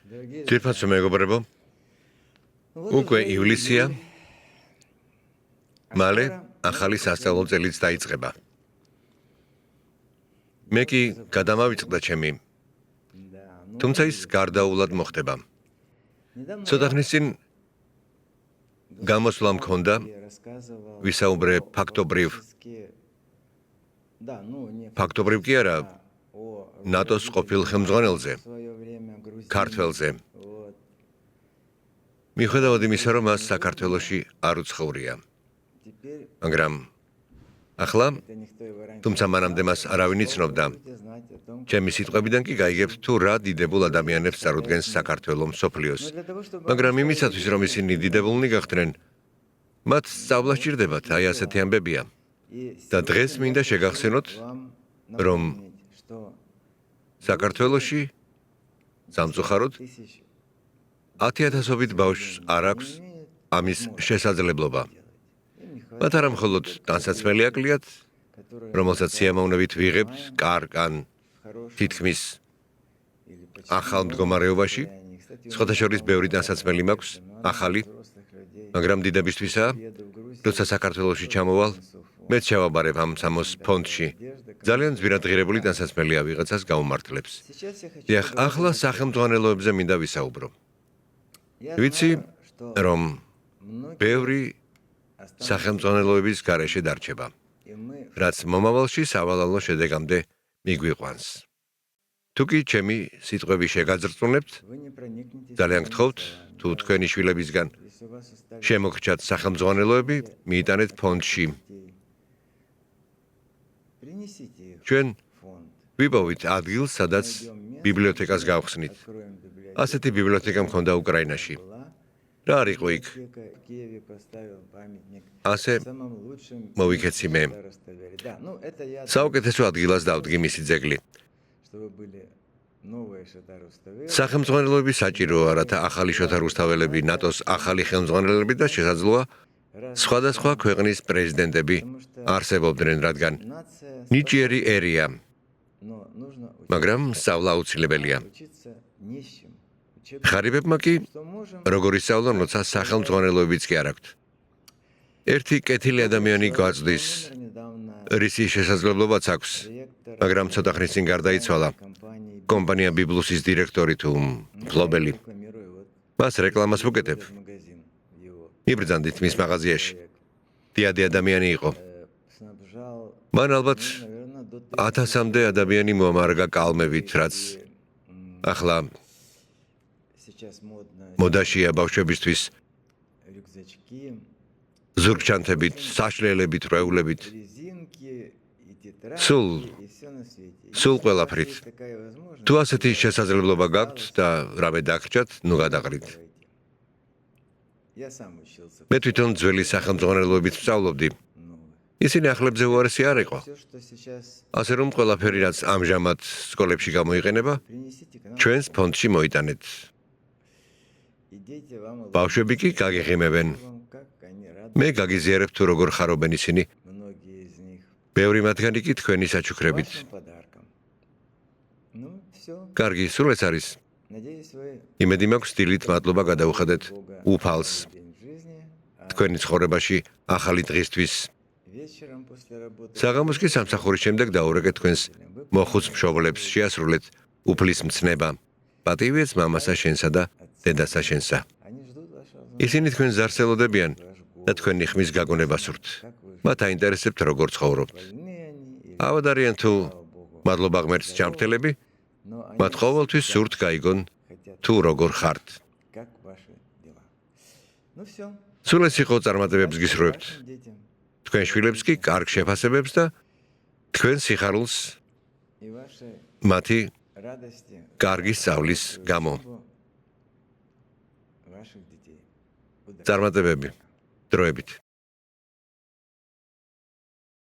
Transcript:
Ძირფაცო მეგობრებო, უკვე ივლისია, მალე ახალი სასწავლო წელიც დაიწყება. მე კი გადამავიწყდა ჩემი, თუმცა ის გარდაულად მოხდება. ცოტა ხნის წინ გამოსვლა მქონდა, ვისაუბრე ფაქტობრივ კი არა, ნატოს ყოფილ ხელმძღვანელზე, ქართველზე. მიუხედავად იმისა, რომ მას საქართველოში არ უცხოვრია. მაგრამ ახლა, თუმცა მანამდე მას არავინ იცნობდა, ჩემი სიტყვებიდან კი გაიგებთ თუ რა დიდებულ ადამიანებს წარუდგენს საქართველო მსოფლიოს. მაგრამ იმისათვის, რომ ისინი დიდებულნი გახდნენ, მათ სწავლა სჭირდებათ, აი ასეთი ამბებია. და დღეს მინდა შეგახსენოთ, რომ საქართველოში სამწუხაროდ 10,000-ობით ბავშვს არ აქვს ამის შესაძლებლობა. მათ არა მხოლოდ ტანსაცმელი აკლიათ, რომელსაც სიამოვნებით ვიღებთ კარგ ან თითქმის ახალ მდგომარეობაში, სხვათა შორის ბევრი ტანსაცმელი მაქვს, ახალი, მაგრამ დიდებისთვისაა, როცა საქართველოში ჩამოვალ, მეც შევაბარებ ამ სამოს ფონდში. ძალიან ძვირადღირებული ტანსაცმელია ვიღაცას გაუმართლებს. დიახ, ახლა სახელმძღვანელოებზე მინდა ვისაუბრო. ვიცი, რომ ბევრი სახელმძღვანელოების გარეშე დარჩება, რაც მომავალში სავალალო შედეგამდე მიგვიყვანს. თუ კი ჩემი სიტყვები შეგაძრწუნებთ, ძალიან გთხოვთ, თუ თქვენი შვილებისგან შემოგრჩათ სახელმძღვანელოები, მიიტანეთ ფონდში. ჩვენ ვიპოვით ადგილს, სადაც ბიბლიოთეკას გავხსნით. ასეთი ბიბლიოთეკა მქონდა უკრაინაში. რა არ იყო იქ? ასე მოვიქეცი მე. საუკეთესო ადგილას დავდგი მისი ძეგლი. სახელმძღვანელოები საჭიროა, რათა ახალი შოთა რუსთაველები, ნატოს ახალი ხელმძღვანელები და შესაძლოა სხვადასხვა ქვეყნის პრეზიდენტები არსებობდნენ, რადგან ნიჭიერი ერია, მაგრამ სწავლა აუცილებელია. ღარიბებმა კი როგორ ისწავლონ, როცა სახელმძღვანელოებიც კი არ აქვთ. ერთი კეთილი ადამიანი გვაწვდის, რისი შესაძლებლობაც აქვს, მაგრამ ცოტა ხნის წინ გარდაიცვალა. კომპანია ბიბლუსის დირექტორი თუ მფლობელი. მას რეკლამას ვუკეთებ. იბრძანდით მის მაღაზიაში. დიადი ადამიანი იყო. მან ალბათ 1000-მდე ადამიანი მოამარგა კალმებით, რაც ახლა მოდაშია ბავშვებისთვის ზურგჩანთებით, საშლელებით, რეულებით. სულ ყველაფრით. თუ ასეთი შესაძლებლობა გაქვთ და რამე დაგრჩათ, ნუ გადაყრით. მე თვითონ ძველი სახელმძღვანელოებით ვსწავლობდი. ისინი ახლებზე უარესი არ იყო. ასე რომ ყველაფერი, რაც ამჟამად სკოლებში გამოიყენება, ჩვენს ფონდში მოიტანეთ. ბავშვები კი გაგიღიმებენ. მე გაგიზიარებ თუ როგორ ხარობენ ისინი. ბევრი მათგანი კი თქვენი საჩუქრებით. კარგი, სულ ეს არის. იმედი მაქვს, დილით მადლობა გადაუხადეთ უფალს. თქვენი ცხოვრებაში ახალი დღისთვის. საღამოს კი სამსახურის შემდეგ დაურეკეთ თქვენს მოხუც მშობლებს, შეასრულეთ უფლის მცნება. პატივიეც მამასა შენსა და დედასა შენსა. ისინი თქვენს ზარსელოდებიან და თქვენი ხმის გაგონება სურთ. მათ აინტერესებთ, როგორ ცხოვრობთ. ავად არიან თუ მადლობა ღმერთს ჯანმრთელები, მათ ყოველთვის სურთ გაიგონ თუ როგორ ხართ. სულ ეს იყო, წარმატებებს გისურვებთ. თქვენ შვილებს კი კარგ შეფასებებს და თქვენ სიხარულს მათი კარგი სწავლის გამო. წარმატებები დროებით.